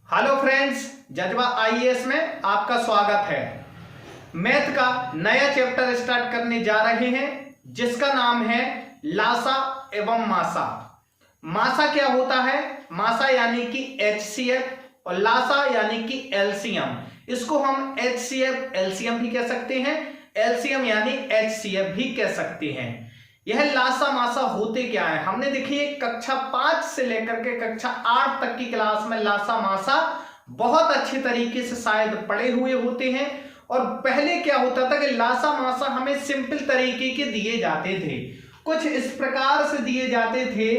Hello friends, जज्बा IAS में आपका स्वागत है। मैथ का नया चैप्टर स्टार्ट करने जा रहे हैं जिसका नाम है लासा एवं मासा। मासा क्या होता है? मासा यानी कि एचसीएफ और लासा यानी कि एलसीएम। इसको हम एचसीएफ एलसीएम भी कह सकते हैं, एलसीएम यानी एचसीएफ भी कह सकते हैं। यह लासा मासा होते क्या है? हमने देखिए कक्षा 5 से लेकर के कक्षा 8 तक की क्लास में लासा मासा बहुत अच्छे तरीके से शायद पढ़े हुए होते हैं। और पहले क्या होता था कि लासा मासा हमें सिंपल तरीके के दिए जाते थे, कुछ इस प्रकार से दिए जाते थे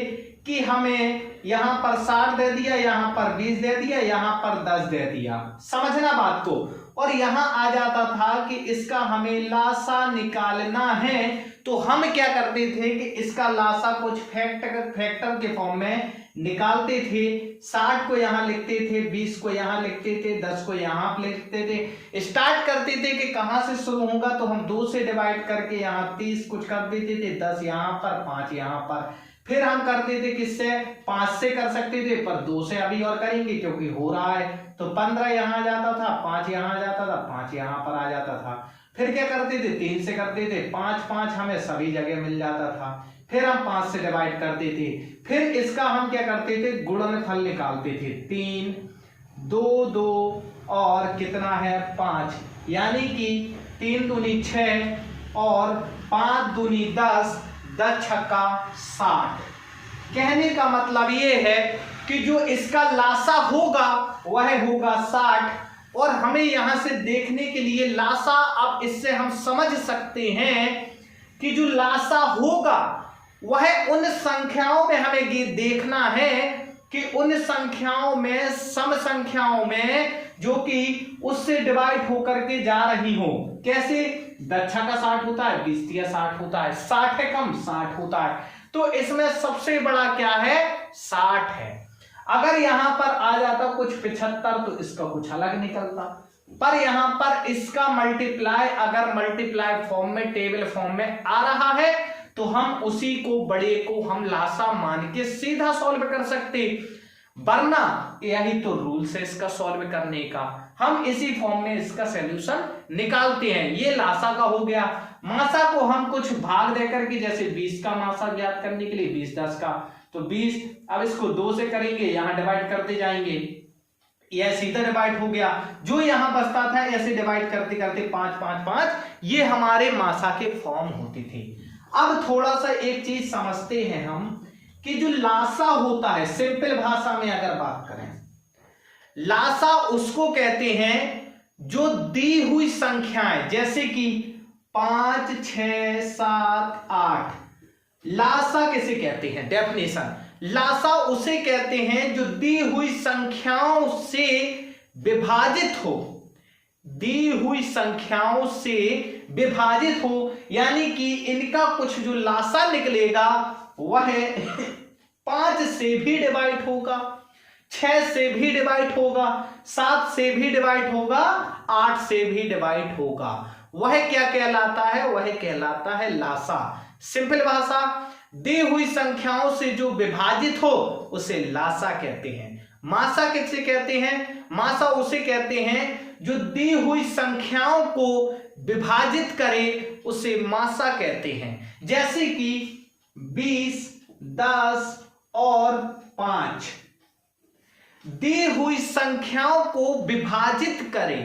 कि हमें यहां पर 60 दे दिया, यहां पर 20 दे दिया, यहां पर 10 दे दिया। समझना बात को। और यहां आ जाता था कि इसका हमें लासा निकालना है, तो हम क्या करते थे कि इसका लासा कुछ फैक्टर के फॉर्म में निकालते थे। 60 को यहां लिखते थे, 20 को यहां लिखते थे, 10 को यहां लिखते थे। स्टार्ट करते थे कि कहां से शुरू होगा, तो हम 2 से डिवाइड करके यहां 30 कुछ कर देते थे, 10 यहां पर, 5 यहां पर। फिर हम करते थे किससे? 5 से कर सकते थे, पर 2 से अभी और करेंगे क्योंकि हो रहा है। तो 15 यहां आ जाता था, 5 यहां आ जाता था, 5 यहां पर आ जाता था। फिर क्या करते थे? 3 से करते थे, 5 5 हमें सभी जगह मिल जाता था। फिर हम 5 से डिवाइड करते थे। फिर इसका हम क्या करते थे? गुणनफल निकालते थे। 3 2 2 और कितना है? 5, यानी कि 3 दूनी 6 और 5 दूनी 10, 10 छक्का 60। कहने का मतलब ये है कि जो इसका लासा होगा वह होगा 60। और हमें यहां से देखने के लिए लासा, अब इससे हम समझ सकते हैं कि जो लासा होगा वह उन संख्याओं में हमें देखना है कि उन संख्याओं में, सम संख्याओं में जो कि उससे डिवाइड होकर के जा रही हो। कैसे? 10 का 60 होता है, 20 का 60 होता है, 60 है कम 60 होता है। तो इसमें सबसे बड़ा क्या है? 60 है। अगर यहां पर आ जाता कुछ 75 तो इसका कुछ अलग निकलता, पर यहां पर इसका मल्टीप्लाई अगर मल्टीप्लाई फॉर्म में, टेबल फॉर्म में आ रहा है, तो हम उसी को, बड़े को हम लासा मान के सीधा सॉल्व कर सकते। वरना यही तो रूल्स है इसका सॉल्व करने का, हम इसी फॉर्म में इसका सॉल्यूशन निकालते हैं। ये लासा का हो गया। मासा को हम कुछ भाग देकर के, जैसे 20 का मासा ज्ञात करने के लिए 20 10 का, तो 20, अब इसको 2 से करेंगे, यहां डिवाइड करते जाएंगे, यह सीधा डिवाइड हो गया। जो यहां बचता था ऐसे डिवाइड करते करते 5 5 5, ये हमारे मासा के फॉर्म होते थे। अब थोड़ा सा एक चीज समझते हैं हम कि जो लासा होता है, सिंपल भाषा में अगर बात करें, लासा उसको कहते हैं जो दी हुई संख्याएं, जैसे कि 5 6 7 8, लासा किसे कहते हैं? डेफिनेशन, लासा उसे कहते हैं जो दी हुई संख्याओं से विभाजित हो, दी हुई संख्याओं से विभाजित हो, यानी कि इनका कुछ जो लासा निकलेगा वह 5 से भी डिवाइड होगा, 6 से भी डिवाइड होगा, 7 से भी डिवाइड होगा, 8 से भी डिवाइड होगा। वह क्या कहलाता है? वह कहलाता है लासा। सिंपल भाषा, दी हुई संख्याओं से जो विभाजित हो उसे लासा कहते हैं। मासा किसे कहते हैं? मासा उसे कहते हैं जो दी हुई संख्याओं को विभाजित करे, उसे मासा कहते हैं। जैसे कि 20 10 और 5 दी हुई संख्याओं को विभाजित करे,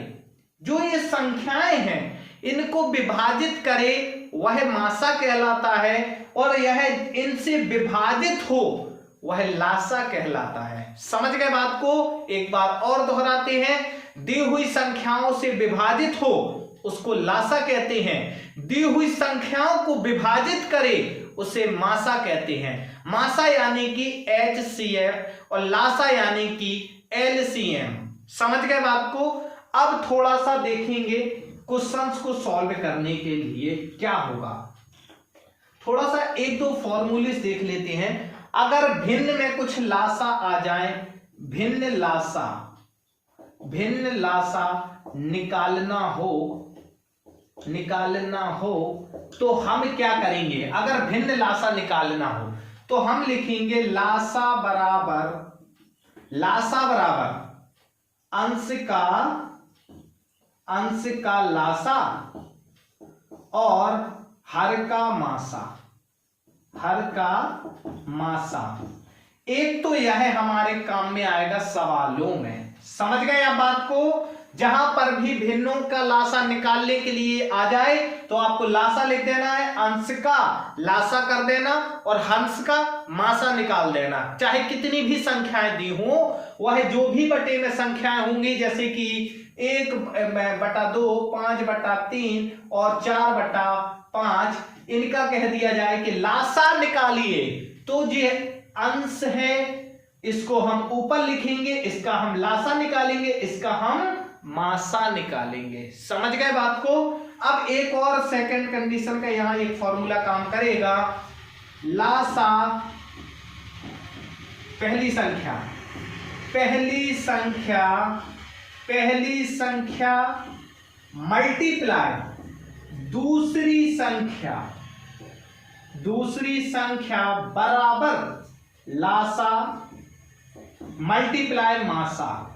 जो ये संख्याएं हैं इनको विभाजित करे, वह मासा कहलाता है। और यह इनसे विभाजित हो वह लासा कहलाता है। समझ गए बात को? एक बार और दोहराते हैं। दी हुई संख्याओं से विभाजित हो उसको लासा कहते हैं, दी हुई संख्याओं को विभाजित करे उसे मासा कहते हैं। मासा यानी कि HCF और लासा यानी कि LCM। समझ गए बात को? अब थोड़ा सा देखेंगे क्वेश्चंस को सॉल्व करने के लिए क्या होगा। थोड़ा सा एक दो फॉर्मूलेस देख लेते हैं। अगर भिन्न में कुछ लासा आ जाए, भिन्न लासा निकालना हो तो हम क्या करेंगे? अगर भिन्न लासा निकालना हो तो हम लिखेंगे लासा बराबर अंश का लासा और हर का मासा। एक तो यह हमारे काम में आएगा सवालों में, समझ गए आप बात को। जहां पर भी भिन्नों का लासा निकालने के लिए आ जाए तो आपको लासा लिख देना है, अंश का लासा कर देना और हंस का मासा निकाल देना। चाहे कितनी भी संख्याएं दी हो, वह जो भी बटे में संख्याएं होंगी, जैसे कि 1/2, 5/3 और 4/5, इनका कह दिया जाए कि लासा निकालिए, तो ये अंश है, इसको हम ऊपर लिखेंगे, इसका हम लासा निकालेंगे, इसका हम मासा निकालेंगे। समझ गए बात को। अब एक और सेकंड कंडीशन का यहां एक फॉर्मूला काम करेगा। लासा पहली संख्या मल्टीप्लाई दूसरी संख्या बराबर लासा मल्टीप्लाई मासा।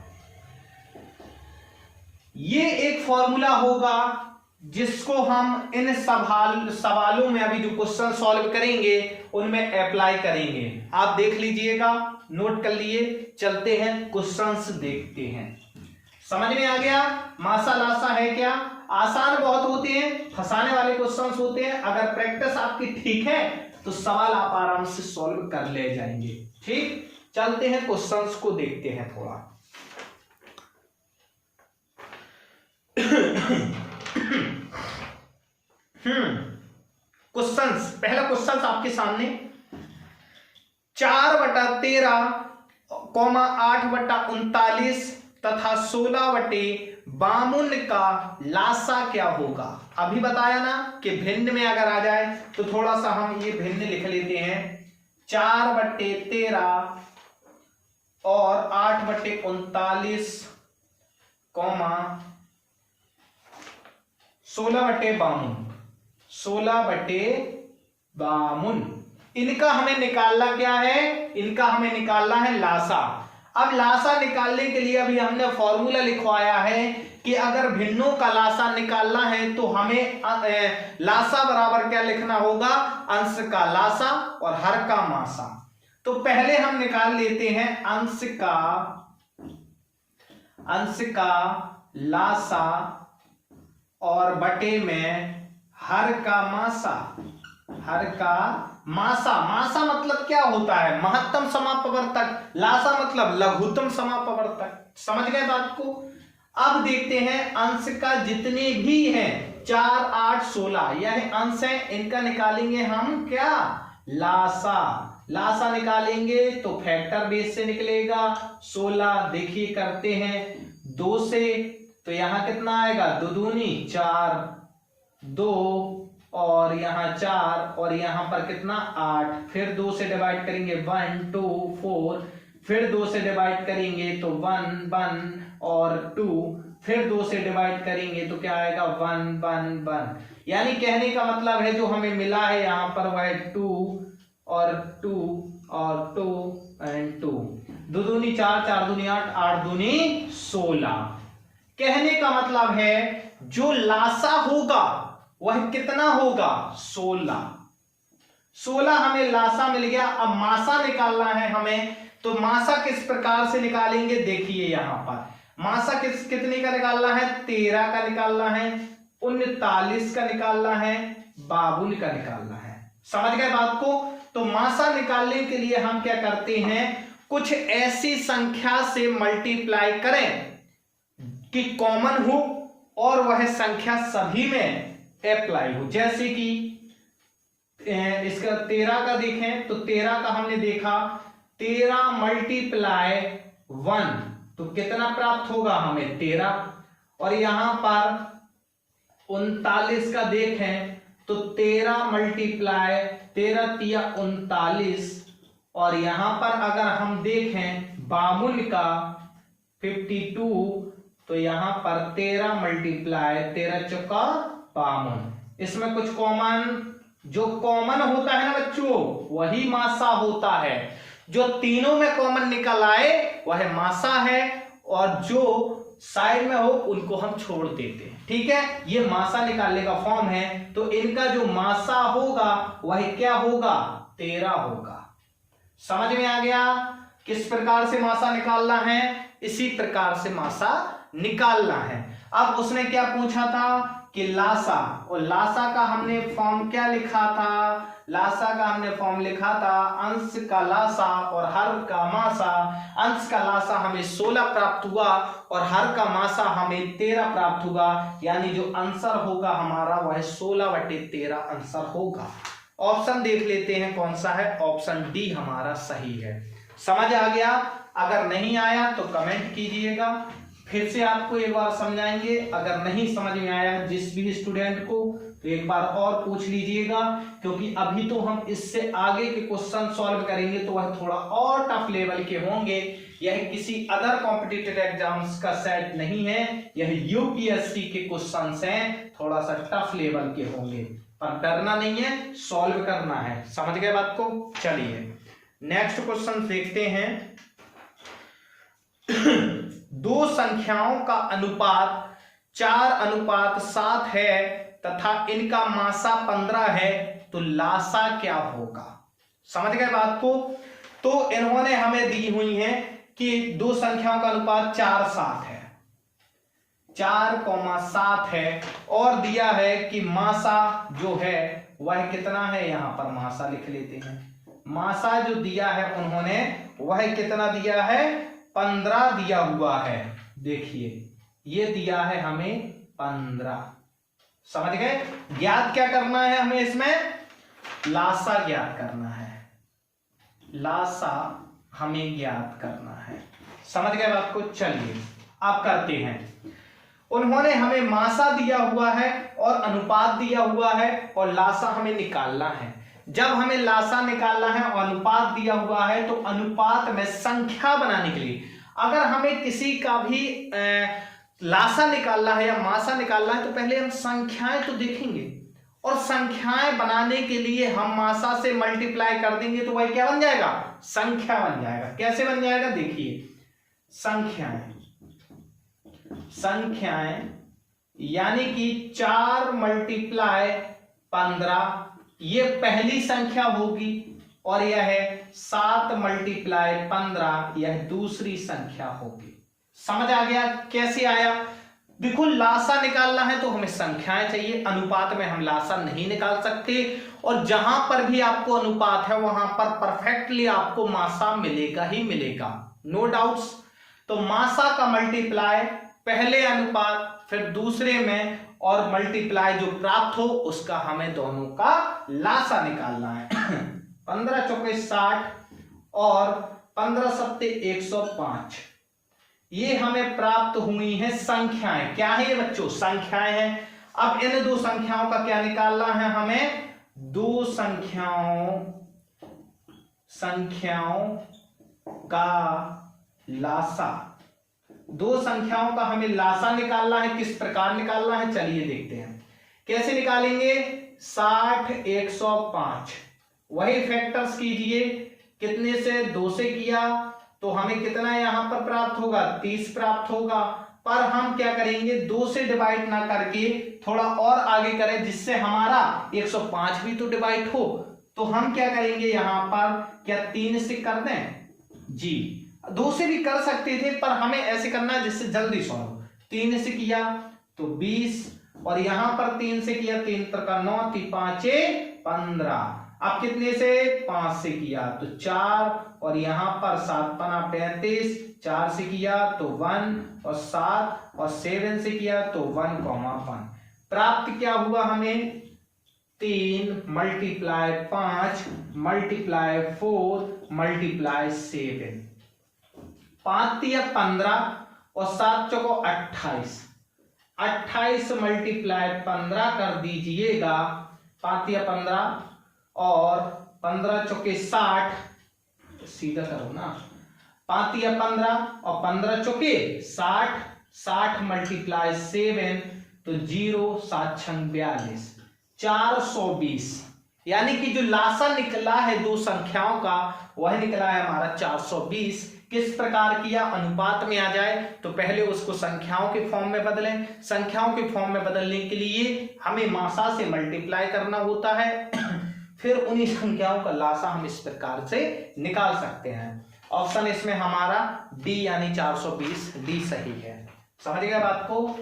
ये एक फॉर्मूला होगा जिसको हम इन सवालों में अभी जो क्वेश्चन सॉल्व करेंगे उनमें अप्लाई करेंगे। आप देख लीजिएगा, नोट कर लिए। चलते हैं क्वेश्चंस देखते हैं। समझ में आ गया मासा लासा है क्या? आसान बहुत होते हैं, फंसाने वाले क्वेश्चंस होते हैं। अगर प्रैक्टिस आपकी ठीक है तो सवाल आप आराम से सॉल्व कर ले जाएंगे। ठीक, चलते हैं क्वेश्चंस को देखते हैं थोड़ा। क्वेश्चंस, पहला क्वेश्चन आपके सामने 4/13, 8/39 तथा 16/52 का लासा क्या होगा? अभी बताया ना कि भिन्न में अगर आ जाए तो थोड़ा सा हम ये भिन्न लिख लेते हैं। 4/13 और 8/39, 16/52, इनका हमें निकालना क्या है? इनका हमें निकालना है लासा। अब लासा निकालने के लिए अभी हमने फॉर्मूला लिखवाया है कि अगर भिन्नों का लासा निकालना है तो हमें लासा बराबर क्या लिखना होगा? अंश का लासा और हर का मासा। तो पहले हम निकाल लेते हैं अंश का लासा और बटे में हर का मासा। मासा मतलब क्या होता है? महत्तम समापवर्तक। लासा मतलब लघुत्तम समापवर्तक। समझ गए बात को। अब देखते हैं अंश का जितने भी हैं 4, 8, 16 यह अंश है, इनका निकालेंगे हम क्या? लासा निकालेंगे तो फैक्टर बेस से निकलेगा। 16 देखिए करते हैं 2 से, तो यहां कितना आएगा? 2 दूनी 4, 2 और यहां 4 और यहां पर कितना? 8। फिर 2 से डिवाइड करेंगे 1, 2, 4, फिर 2 से डिवाइड करेंगे तो 1, 1 और 2, फिर 2 से डिवाइड करेंगे तो क्या आएगा? 1, 1, 1। यानी कहने का मतलब है जो हमें मिला है यहां पर वह 2 और 2 और 2 एंड 2। 2 दूनी 4, 4 दूनी 8, 8 दूनी 16। कहने का मतलब है जो लासा होगा वह कितना होगा? 16 हमें लासा मिल गया। अब मासा निकालना है हमें, तो मासा किस प्रकार से निकालेंगे? देखिए यहां पर मासा कितने का निकालना है? 13 का निकालना है, 39 का निकालना है, 52 का निकालना है। समझ गए बात को। तो मासा निकालने के लिए हम क्या करते हैं? कुछ ऐसी संख्या से मल्टीप्लाई करें कि कॉमन हो और वह संख्या सभी में अप्लाई हो। जैसे कि इसका 13 का देखें तो 13 का हमने देखा 13 मल्टीप्लाई 1 तो कितना प्राप्त होगा हमें? 13। और यहां पर 39 का देखें तो 13 मल्टीप्लाई 13 तिया 39 और यहां पर अगर हम देखें 52 का 52 तो यहां पर 13 मल्टीप्लाई 13 चौका 52। इसमें कुछ कॉमन, जो कॉमन होता है ना बच्चों वही मासा होता है। जो तीनों में कॉमन निकल आए वह मासा है और जो साइड में हो उनको हम छोड़ देते हैं। ठीक है, ये मासा निकालने का फॉर्म है। तो इनका जो मासा होगा वह क्या होगा, 13 होगा। समझ में आ गया किस प्रकार से मासा निकालना है, इसी प्रकार से मासा निकालना है। अब उसने क्या पूछा था कि लासा, और लासा का हमने फॉर्म क्या लिखा था, लासा का हमने फॉर्म लिखा था अंश का लासा और हर का मासा। अंश का लासा हमें 16 प्राप्त हुआ और हर का मासा हमें 13 प्राप्त हुआ, यानी जो आंसर होगा हमारा वह 16/13 आंसर होगा। ऑप्शन देख लेते हैं कौन सा है, ऑप्शन डी हमारा सही है। समझ आ गया? अगर नहीं आया तो कमेंट कीजिएगा, फिर से आपको एक बार समझाएंगे। अगर नहीं समझ में आया जिस भी स्टूडेंट को तो एक बार और पूछ लीजिएगा, क्योंकि अभी तो हम इससे आगे के क्वेश्चन सॉल्व करेंगे तो वह थोड़ा और टफ लेवल के होंगे। यह किसी अदर कॉम्पिटिटिव एग्जाम्स का सेट नहीं है, यह यूपीएससी के क्वेश्चंस हैं, थोड़ा सा टफ लेवल के होंगे, पर डरना नहीं है, सॉल्व करना है। समझ गए बात को? चलिए नेक्स्ट क्वेश्चन देखते हैं। दो संख्याओं का अनुपात 4:7 है तथा इनका मासा 15 है, तो लासा क्या होगा? समझ गए बात को? तो इन्होंने हमें दी हुई है कि दो संख्याओं का अनुपात 4:7 है, 4,7 है, और दिया है कि मासा जो है वह कितना है, यहां पर मासा लिख लेते हैं। मासा जो दिया है उन्होंने वह कितना दिया है, 15 दिया हुआ है। देखिए ये दिया है हमें 15। समझ गए? ज्ञात क्या करना है हमें इसमें, लासा ज्ञात करना है, लासा हमें ज्ञात करना है। समझ गए बात को? चलिए अब करते हैं। उन्होंने हमें मासा दिया हुआ है और अनुपात दिया हुआ है और लासा हमें निकालना है। जब हमें लासा निकालना है और अनुपात दिया हुआ है तो अनुपात में संख्या बनाने के लिए, अगर हमें किसी का भी लासा निकालना है या मासा निकालना है तो पहले हम संख्याएं तो देखेंगे, और संख्याएं बनाने के लिए हम मासा से मल्टीप्लाई कर देंगे तो वह क्या बन जाएगा, संख्या बन जाएगा। कैसे बन जाएगा, देखिए संख्याएं, संख्याएं यानी कि 4 × 15 ये पहली संख्या होगी, और यह है 7 × 15 यह दूसरी संख्या होगी। समझ आ गया कैसे आया? देखो लासा निकालना है तो हमें संख्याएं चाहिए, अनुपात में हम लासा नहीं निकाल सकते, और जहां पर भी आपको अनुपात है वहां पर परफेक्टली आपको मासा मिलेगा ही मिलेगा, नो डाउट्स। तो मासा का मल्टीप्लाई पहले अनुपात फिर दूसरे में, और मल्टीप्लाई जो प्राप्त हो उसका हमें दोनों का लासा निकालना है। 15 × 4 = 60 और 15 × 7 = 105। ये हमें प्राप्त हुई है संख्याएं। क्या है ये बच्चों, संख्याएं हैं। अब इन दो संख्याओं का क्या निकालना है हमें, दो संख्याओं का लासा, दो संख्याओं का हमें लासा निकालना है। किस प्रकार निकालना है चलिए देखते हैं। कैसे निकालेंगे, 60 105, वही फैक्टर्स कीजिए, कितने से, 2 से किया तो हमें कितना यहां पर प्राप्त होगा, 30 प्राप्त होगा। पर हम क्या करेंगे, 2 से डिवाइड ना करके थोड़ा और आगे करें जिससे हमारा 105 भी तो डिवाइड हो। तो हम क्या करेंगे यहां पर, क्या 3 से कर दें जी, 2 से भी कर सकते थे पर हमें ऐसे करना है जिससे जल्दी सॉल्व। 3 से किया तो 20, और यहां पर 3 से किया, 3 × 9 = 3 × 5 = 15। अब कितने से, 5 से किया तो 4, और यहां पर 7 × 5 = 35, 4 से किया तो 1 और 7, और 7 से किया तो 1,1। प्राप्त क्या हुआ हमें, 3 × 5 × 4 × 7, 5 × 15 और 7 × 28, 28 × 15 कर दीजिएगा, 5 × 15 और 15 × 60, सीधा करो ना, 5 × 15 और 15 × 60, 60 × 7 तो 0, 7 × 42, 420। यानी कि जो लासा निकला है दो संख्याओं का वह निकला है हमारा 420। किस प्रकार की या अनुपात में आ जाए, तो पहले उसको संख्याओं के फॉर्म में बदलें। संख्याओं के फॉर्म में बदलने के लिए हमें मासा से मल्टीप्लाई करना होता है फिर उन्हीं संख्याओं का लासा हम इस प्रकार से निकाल सकते हैं। ऑप्शन इसमें हमारा डी यानी 420 डी सही है। समझ गए बात को?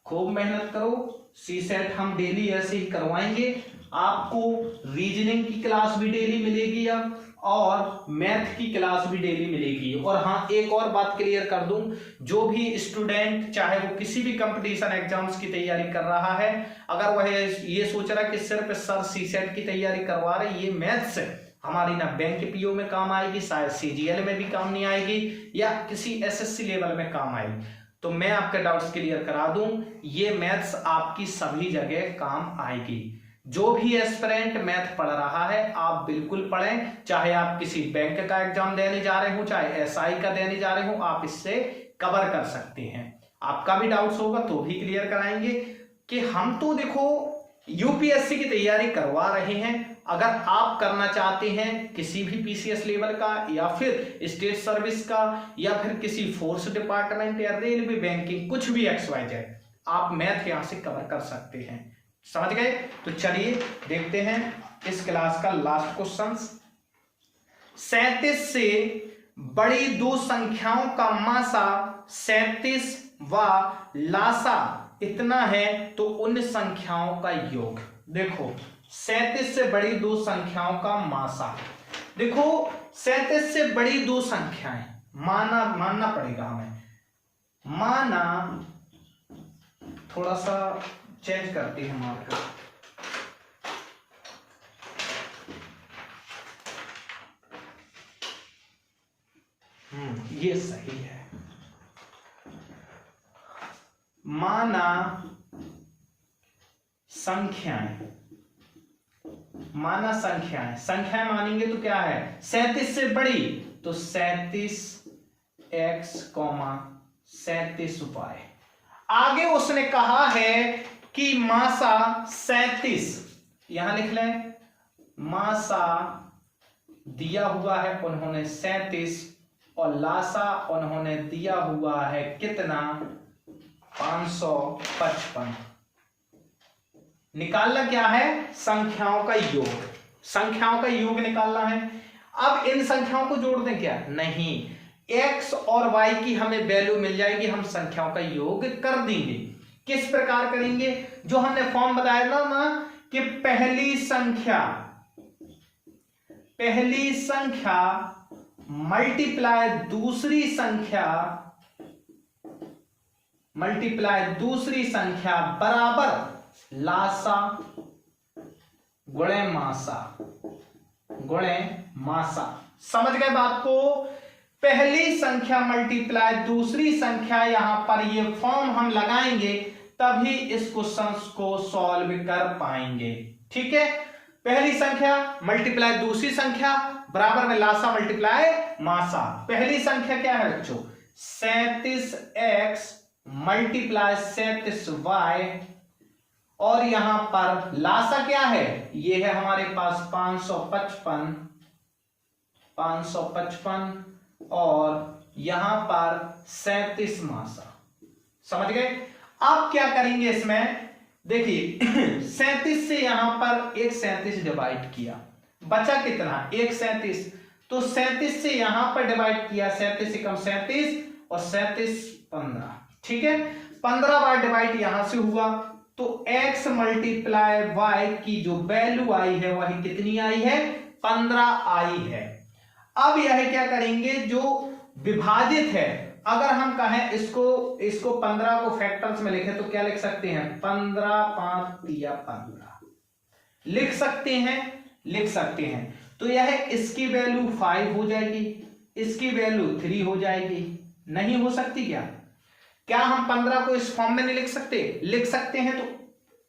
खूब मेहनत करो। सी सेट हम डेली ऐसे ही करवाएंगे। आपको रीजनिंग की क्लास भी डेली मिलेगी अब, और मैथ की क्लास भी डेली मिलेगी। और हाँ, एक और बात क्लियर कर दूं, जो भी स्टूडेंट चाहे वो किसी भी कंपटीशन एग्जाम्स की तैयारी कर रहा है, अगर वह ये सोच रहा है कि सिर्फ सर सी सेट की तैयारी करवा रहे, ये मैथ्स हमारी ना बैंक पीओ में काम आएगी, शायद सीजीएल में भी काम नहीं आएगी, या किसी एसएससी लेवल में काम आएगी, तो मैं आपके डाउट्स क्लियर करा दूं, ये मैथ्स आपकी सभी जगह काम आएगी। जो भी एस्पिरेंट मैथ पढ़ रहा है आप बिल्कुल पढ़ें, चाहे आप किसी बैंक का एग्जाम देने जा रहे हो, चाहे एसआई का देने जा रहे हो, आप इससे कवर कर सकते हैं। आपका भी डाउट्स होगा तो भी क्लियर कराएंगे कि हम तो देखो यूपीएससी की तैयारी करवा रहे हैं। अगर आप करना चाहते हैं किसी भी पीसीएस लेवल का, या फिर स्टेट सर्विस का, या फिर किसी फोर्स डिपार्टमेंट या रेलवे बैंकिंग, कुछ भी XYZ, आप मैथ यहां से कवर कर सकते हैं। समझ गए? तो चलिए देखते हैं इस क्लास का लास्ट क्वेश्चन। 37 से बड़ी दो संख्याओं का मासा 37 व लासा इतना है तो उन संख्याओं का योग। देखो 37 से बड़ी दो संख्याओं का मासा, देखो 37 से बड़ी दो संख्याएं, मानना पड़ेगा हमें। माना थोड़ा सा चेंज करती है मार्कर, ये सही है। माना संख्याएं, संख्याएं मानेंगे तो क्या है, 37 से बड़ी तो 37x, 37y। आगे उसने कहा है कि मासा 37, यहां लिख लें, मासा दिया हुआ है उन्होंने 37, और लासा उन्होंने दिया हुआ है कितना, 555। निकालना क्या है, संख्याओं का योग, संख्याओं का योग निकालना है। अब इन संख्याओं को जोड़ दें क्या, नहीं, x और y की हमें वैल्यू मिल जाएगी, हम संख्याओं का योग कर देंगे। किस प्रकार करेंगे, जो हमने फॉर्म बताया था ना कि पहली संख्या मल्टीप्लाई दूसरी संख्या बराबर लासा गुणे मासा। समझ गए बात को? पहली संख्या मल्टीप्लाई दूसरी संख्या, यहां पर ये फॉर्म हम लगाएंगे तभी इस क्वेश्चन को सॉल्व कर पाएंगे। ठीक है, पहली संख्या मल्टीप्लाई दूसरी संख्या बराबर में लासा मल्टीप्लाई मासा। पहली संख्या क्या है बच्चों, 37x मल्टीप्लाई 37y, और यहां पर लासा क्या है, ये है हमारे पास 555 और यहां पर 37 मासा। समझ गए? अब क्या करेंगे इसमें, देखिए 37 से यहां पर एक 37 डिवाइड किया, बचा कितना, एक 37, तो 37 से यहां पर डिवाइड किया, 37 से कम 37 और 37 15। ठीक है, 15 बार डिवाइड यहां से हुआ, तो x मल्टीप्लाई y की जो वैल्यू आई है वही कितनी आई है, 15 आई है। अब यह क्या करेंगे, जो विभाजित है, अगर हम कहें इसको 15 को फैक्टर्स में लिखें तो क्या लिख सकते हैं, 15 5 या 15 लिख सकते हैं। तो यह इसकी वैल्यू 5 हो जाएगी, इसकी वैल्यू 3 हो जाएगी। नहीं हो सकती क्या हम 15 को इस फॉर्म में नहीं लिख सकते हैं, तो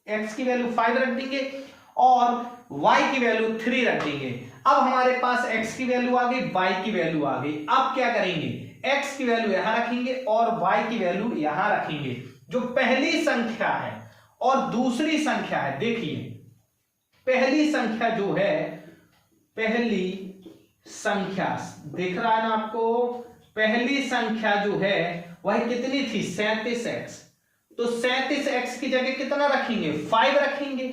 x की वैल्यू 5 रख देंगे और y की वैल्यू 3 रख देंगे। अब हमारे पास x की वैल्यू आ गई, y की वैल्यू आ गई। अब क्या करेंगे, x की वैल्यू यहां रखेंगे और y की वैल्यू यहां रखेंगे। जो पहली संख्या है और दूसरी संख्या है, देखिए पहली संख्या जो है, पहली संख्या दिख रहा है ना आपको, पहली संख्या जो है वह कितनी थी 37x, तो 37x की जगह कितना रखेंगे 5 रखेंगे,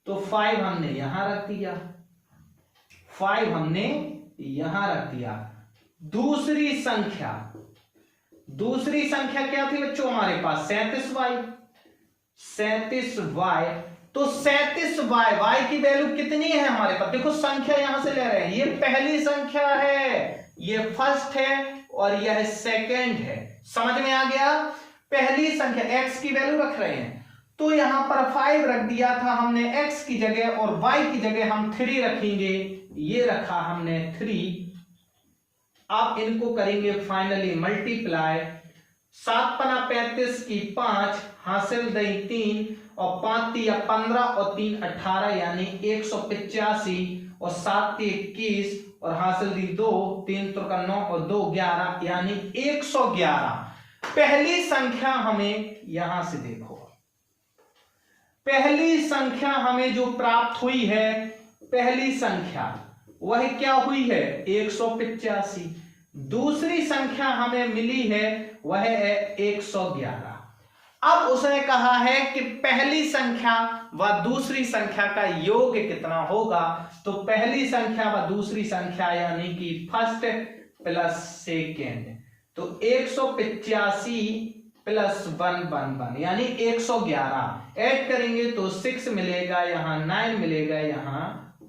तो 5 हमने यहां रख दिया, 5 हमने यहां रख दिया। दूसरी संख्या क्या थी बच्चों हमारे पास 37y, तो 37y, y की वैल्यू कितनी है हमारे पास, देखो संख्या यहां से ले रहे हैं, ये पहली संख्या है, ये फर्स्ट है और यह सेकंड है, समझ में आ गया। पहली संख्या x की वैल्यू रख रहे हैं, तो यहां पर 5 रख दिया था हमने x की जगह, और y की जगह हम 3 रखेंगे, ये रखा हमने 3। अब इनको करेंगे फाइनली मल्टीप्लाई, 7 पना 35 की 5, हासिल दई 3, और 5 तिया 15 और 3 18, यानी 185, और 7 21, और हासिल दी 2, 3 त्रिका 9 और 2 11, यानी 111। पहली संख्या हमें यहां से देखो, पहली संख्या हमें जो प्राप्त हुई है, पहली संख्या वह क्या हुई है 185, दूसरी संख्या हमें मिली है वह है 111। अब उसने कहा है कि पहली संख्या व दूसरी संख्या का योग कितना होगा, तो पहली संख्या व दूसरी संख्या यानी कि फर्स्ट प्लस सेकेंड, तो 185 प्लस 1 यानी 111 ऐड करेंगे तो 6 मिलेगा, यहां 9 मिलेगा, यहां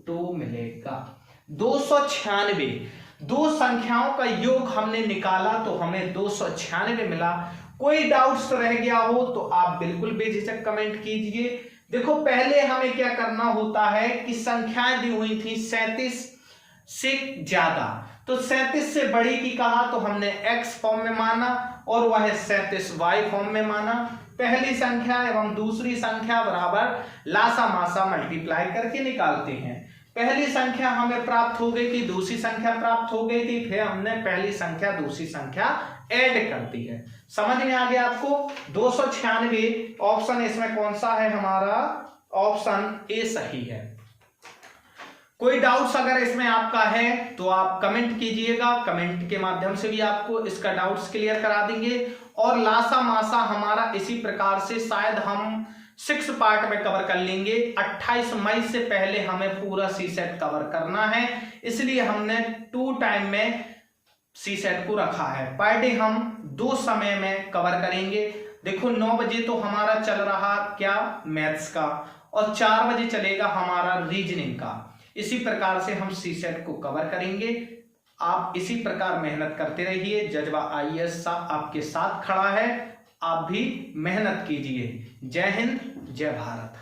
2 मिलेगा, 296। दो संख्याओं का योग हमने निकाला तो हमें 296 मिला। कोई डाउट्स रह गया हो तो आप बिल्कुल बेझिझक कमेंट कीजिए। देखो पहले हमें क्या करना होता है कि संख्याएं दी हुई थी 37 से ज्यादा, तो 37 से बड़ी की कहा तो हमने x फॉर्म में माना और वह 37y फॉर्म में माना। पहली संख्या एवं दूसरी संख्या बराबर लासा मासा मल्टीप्लाई करके निकालते हैं। पहली संख्या हमें प्राप्त हो गई थी, दूसरी संख्या प्राप्त हो गई थी, फिर हमने पहली संख्या दूसरी संख्या ऐड कर दी है। समझ में आ गया आपको। 296 ऑप्शन इसमें कौन सा है हमारा, ऑप्शन ए सही है। कोई डाउट्स अगर इसमें आपका है तो आप कमेंट कीजिएगा, कमेंट के माध्यम से भी आपको इसका डाउट्स क्लियर करा देंगे। और लासा मासा हमारा इसी प्रकार से शायद हम 6 पार्ट में कवर कर लेंगे। 28 मई से पहले हमें पूरा सी सेट कवर करना है, इसलिए हमने 2 टाइम में सी सेट को रखा है। पर डे हम 2 समय में कवर करेंगे। देखो 9 बजे तो हमारा चल रहा क्या मैथ्स का, और 4 बजे चलेगा हमारा रीजनिंग का। इसी प्रकार से हम सी सेट को कवर करेंगे। आप इसी प्रकार मेहनत करते रहिए। जज्बा IAS आपके साथ खड़ा है, आप भी मेहनत कीजिए। जय हिंद, जय भारत।